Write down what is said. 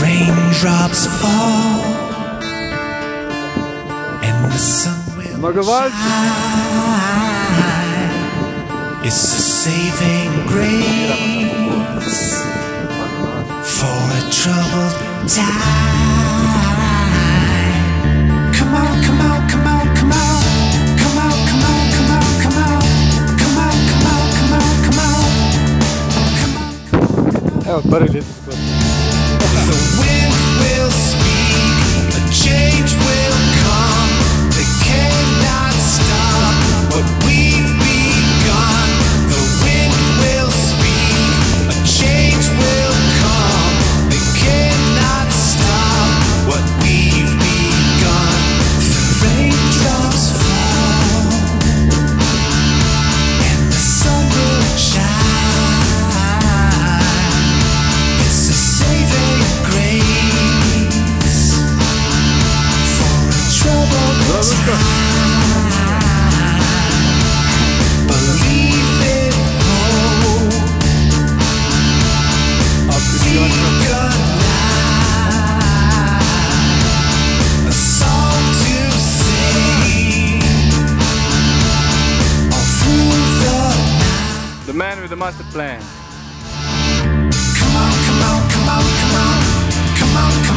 Raindrops fall and the sun will shine. It's a saving grace for a troubled time. Come on, come on, come on, come on. Come on, come on, come on, come on. Come on, come on, come on, come on. Come on, come on, come on. The wind will speak, a change will come. They cannot stop what we've begun. The wind will speak, a change will come. They cannot stop what we've begun. The raindrops fall and the sun will shine. It's a saving grace for a troubled time. Believe in hope, be good life, a song to sing all through the night. The man with the master plan. Come on, come on, come on, come on, come on, come on.